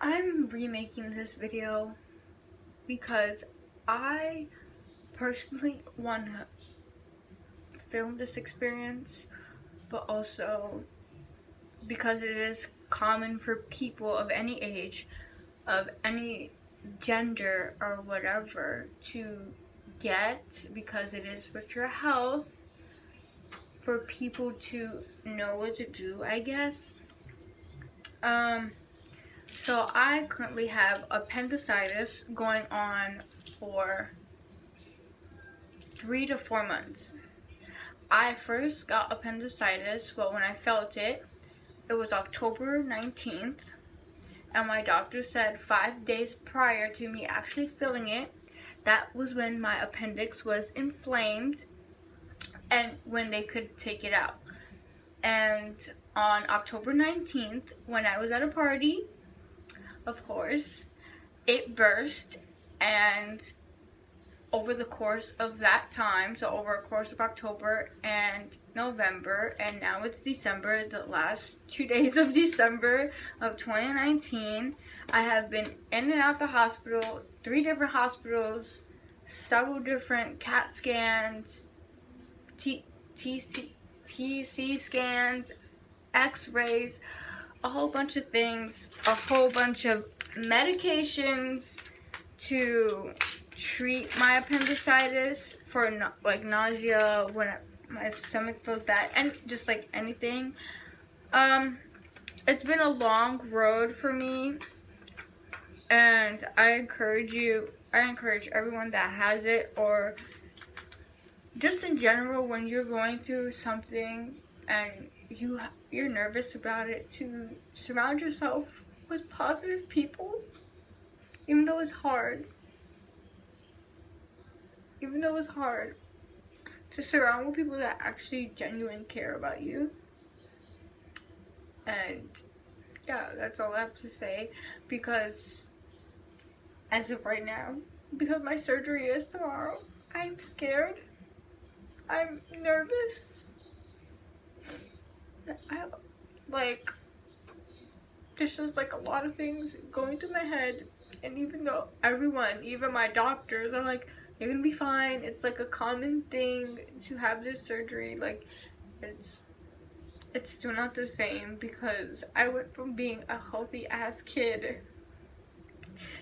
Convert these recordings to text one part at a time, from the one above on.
I'm remaking this video because I personally want to film this experience, but also because it is common for people of any age, of any gender or whatever to get, because it is with your health, for people to know what to do, I guess. So I currently have appendicitis going on for 3 to 4 months. I first got appendicitis, but when I felt it, it was October 19th, and my doctor said 5 days prior to me actually feeling it, that was when my appendix was inflamed and when they could take it out. And on October 19th, when I was at a party, of course, it burst, and over the course of that time, so over a course of October and November, and now it's December, the last 2 days of December of 2019, I have been in and out the hospital, 3 different hospitals, several different CAT scans, TC scans, x-rays, a whole bunch of things, a whole bunch of medications to treat my appendicitis for like nausea when my stomach feels bad, and just like anything. It's been a long road for me, and I encourage everyone that has it, or just in general, when you're going through something and you're nervous about it, to surround yourself with positive people, even though it's hard. Even though it's hard, to surround with people that actually genuinely care about you. And yeah, that's all I have to say, because as of right now, because my surgery is tomorrow, I'm scared. I'm nervous. There's just like a lot of things going through my head, and even though everyone, even my doctors, are like, you're gonna be fine, it's like a common thing to have this surgery, like it's still not the same, because I went from being a healthy ass kid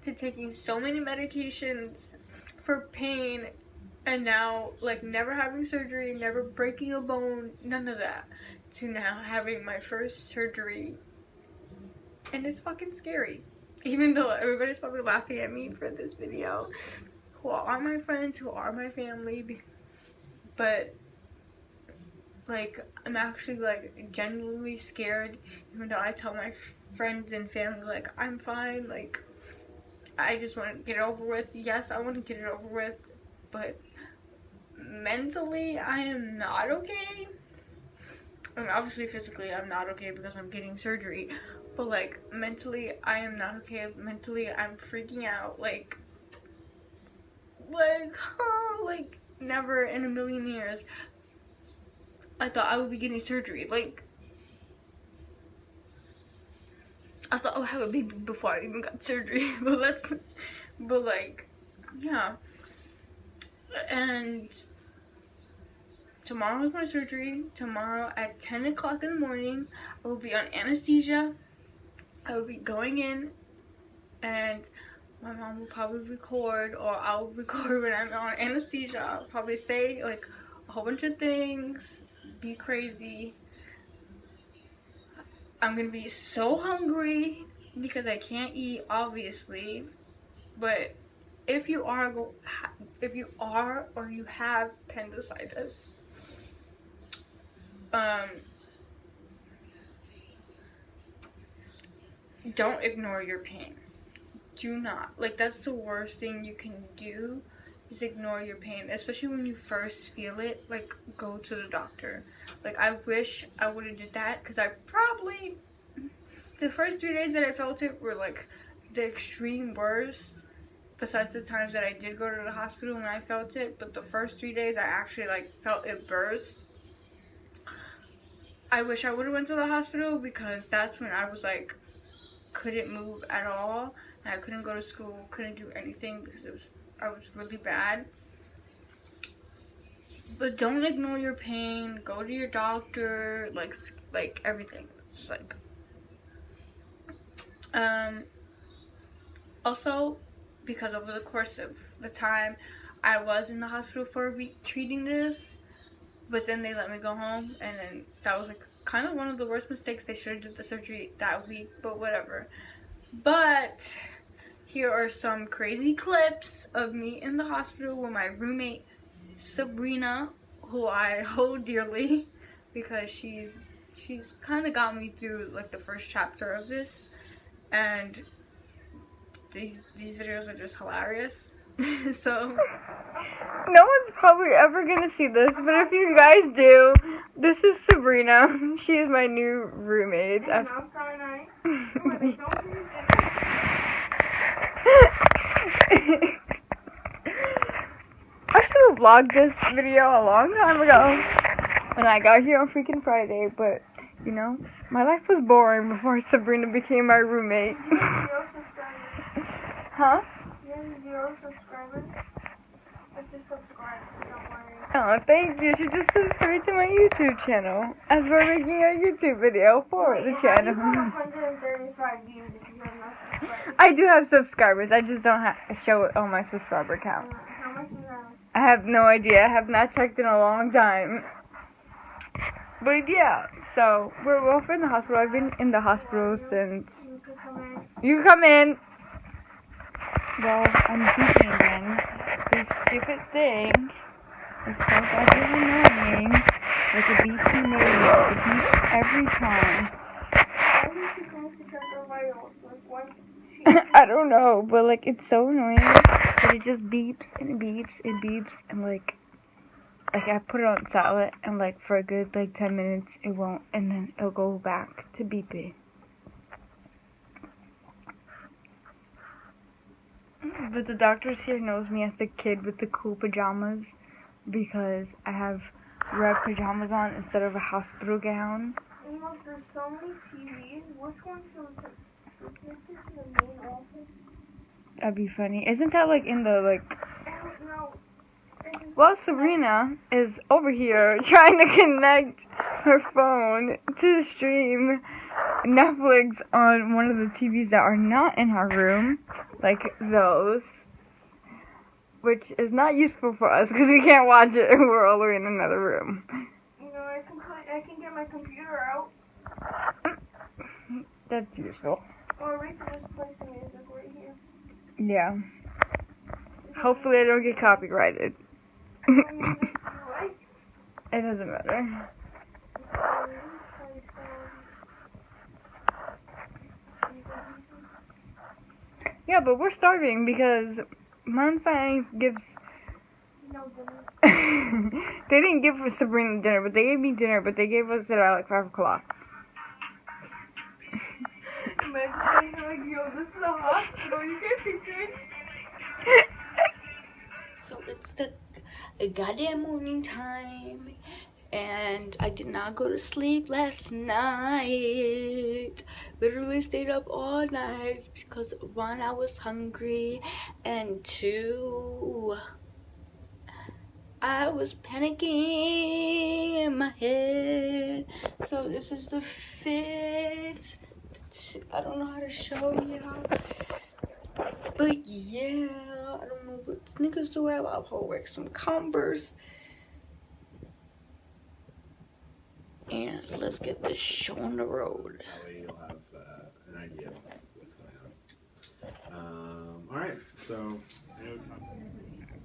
to taking so many medications for pain, and now like never having surgery, never breaking a bone, none of that, to now having my first surgery. And it's fucking scary, even though everybody's probably laughing at me for this video, who are my friends, who are my family, but like I'm actually like genuinely scared, even though I tell my friends and family like I'm fine, like I just want to get it over with. Yes, I want to get it over with, but mentally I am not okay. I mean, obviously physically I'm not okay because I'm getting surgery, but like mentally I am not okay. Mentally I'm freaking out, like never in a million years I thought I would be getting surgery. Like I thought I would have a baby before I even got surgery. but like, yeah. And tomorrow is my surgery. Tomorrow at 10 o'clock in the morning, I will be on anesthesia. I will be going in, and my mom will probably record, or I'll record when I'm on anesthesia. I'll probably say like a whole bunch of things, be crazy. I'm gonna be so hungry because I can't eat, obviously. But if you are or you have appendicitis, don't ignore your pain. Do not. Like, that's the worst thing you can do, is ignore your pain, especially when you first feel it. Like, go to the doctor. Like, I wish I would have did that, because I probably, the first 3 days that I felt it were like the extreme worst, besides the times that I did go to the hospital when I felt it. But the first 3 days I actually like felt it burst. I wish I would have went to the hospital, because that's when I was like couldn't move at all, and I couldn't go to school, couldn't do anything because I was really bad. But don't ignore your pain. Go to your doctor. Like everything. It's like also, because over the course of the time I was in the hospital for a week treating this, but then they let me go home, and then that was like kind of one of the worst mistakes. They should have did the surgery that week, but whatever. But here are some crazy clips of me in the hospital with my roommate Sabrina, who I hold dearly because she's kind of got me through like the first chapter of this, and these videos are just hilarious. So no one's probably ever gonna see this, but if you guys do, this is Sabrina. She is my new roommate. And I'm sorry. I should have vlogged this video a long time ago when I got here on freaking Friday, but you know, my life was boring before Sabrina became my roommate. Huh? You have 0 subscribers? I just subscribed, don't worry. Oh, thank you. You should just subscribe to my YouTube channel as we're making a YouTube video for the channel. You have 135 views if you have not subscribed. I do have subscribers. I just don't show it on my subscriber count. How much is that? I have no idea. I have not checked in a long time. But yeah, so we're both in the hospital. I've been in the hospital since... You can come in. You come in. Well, I'm beeping again. This stupid thing is so goddamn annoying. Like a beeping name. It beeps every time. Why did you go to check the vitals? Like, why? I don't know, but like it's so annoying that it just beeps and it beeps and beeps and like I put it on silent and like for a good like 10 minutes it won't, and then it'll go back to beeping. But the doctors here knows me as the kid with the cool pajamas because I have red pajamas on instead of a hospital gown. You know, there's so many TVs. Which one's the main office? That'd be funny. Isn't that like in the like... I don't know. Well, Sabrina is over here trying to connect her phone to stream Netflix on one of the TVs that are not in her room, like those, which is not useful for us because we can't watch it. We're all in another room. You know, I can get my computer out. That's useful. Or we can just play some music right here. Yeah. Hopefully I don't get copyrighted. It doesn't matter. Yeah, but we're starving because Mount Sinai gives... No dinner. They didn't give Sabrina dinner, but they gave me dinner, but they gave us it at like 5 o'clock. Imagine like, yo, this is a hospital, you can't picture it. So it's the goddamn morning time, and I did not go to sleep last night. Literally stayed up all night because 1, I was hungry, and 2, I was panicking in my head. So this is the fit. I don't know how to show y'all, but yeah, I don't know what sneakers to wear. I'll probably wear some Converse. And let's get this show on the road. That way you'll have an idea of what's going on. Alright, so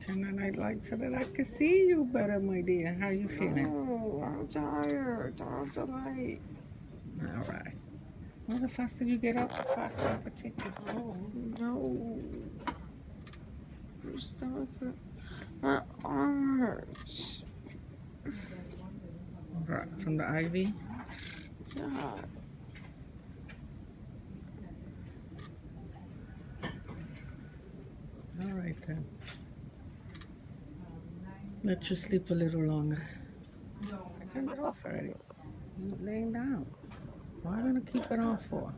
Turn the night lights so that I can see you better, my dear. How you feeling? Oh, I'm tired. Turn off the light. All right. Well, the faster you get up, the faster I can take you home. No. My stomach hurts. My arm hurts. Right, from the IV? God. All right, then. Let you sleep a little longer. I turned it off already. You was laying down. Why am I going to keep it on for?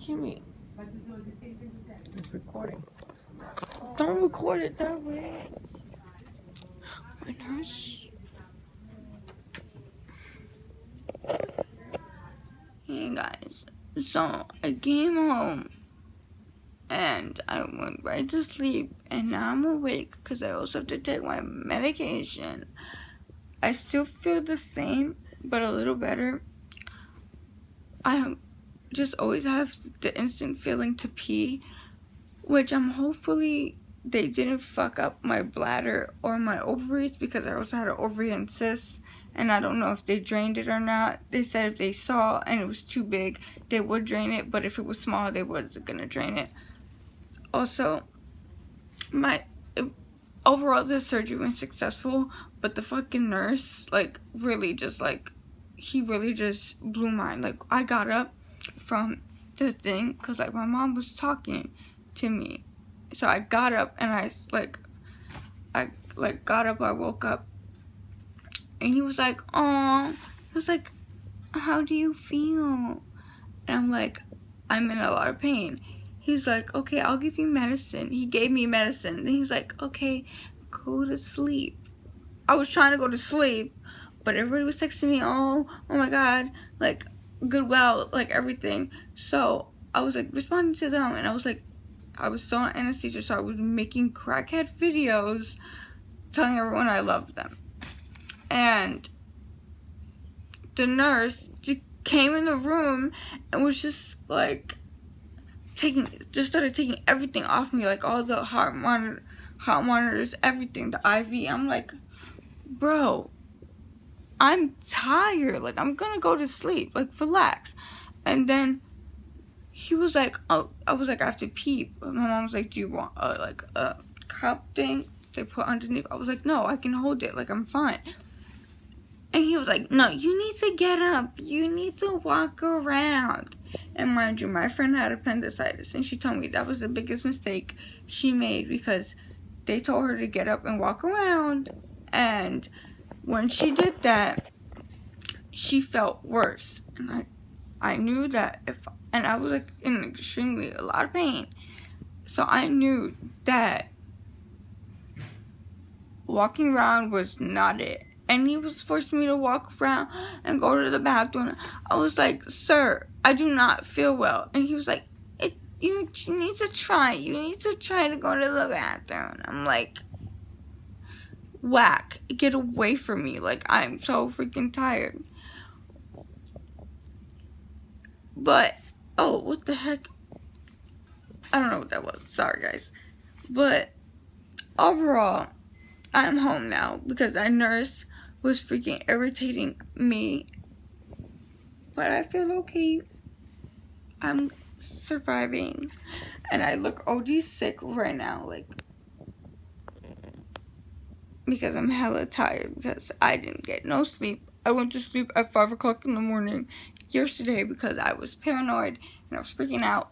Kimmy, It's recording. don't record it that way. My nurse. Hey guys, so I came home and I went right to sleep, and now I'm awake because I also have to take my medication. I still feel the same, but a little better. I just always have the instant feeling to pee, which I'm hopefully they didn't fuck up my bladder or my ovaries, because I also had an ovarian cyst, and I don't know if they drained it or not. They said if they saw and it was too big, they would drain it, but if it was small, they wasn't gonna drain it. Also, overall the surgery went successful, but the fucking nurse, like, really just, like, he really just blew mine. Like, I got up from the thing, because, like, my mom was talking to me. So I got up, and I woke up, and he was like, "Aw," he was like, "How do you feel?" And I'm like, "I'm in a lot of pain." He's like, "Okay, I'll give you medicine." He gave me medicine, and he's like, "Okay, go to sleep." I was trying to go to sleep, but everybody was texting me, oh my god, like, good, well, like, everything. So I was, like, responding to them, and I was, like, I was still on anesthesia, so I was making crackhead videos telling everyone I loved them. And the nurse came in the room and was just, like, started taking everything off me, like, all the heart monitors, everything, the IV. I'm like, bro, I'm tired, like, I'm gonna go to sleep, like, relax. And then he was like, oh, I was like, I have to pee. But my mom was like, do you want like a cup thing they put underneath? I was like, no, I can hold it, like, I'm fine. And he was like, no, you need to get up, you need to walk around. And mind you, my friend had appendicitis, and she told me that was the biggest mistake she made, because they told her to get up and walk around, and when she did that, she felt worse. And I knew that and I was, like, in a lot of pain. So I knew that walking around was not it. And he was forcing me to walk around and go to the bathroom. I was like, sir, I do not feel well. And he was like, you need to try. You need to try to go to the bathroom. I'm like, whack. Get away from me. Like, I'm so freaking tired. But, oh, what the heck? I don't know what that was. Sorry, guys. But overall, I'm home now because that nurse was freaking irritating me. But I feel okay. I'm surviving. And I look OD sick right now, like, because I'm hella tired because I didn't get no sleep. I went to sleep at 5 o'clock in the morning yesterday because I was paranoid and I was freaking out.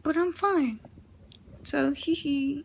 But I'm fine. So, hee hee.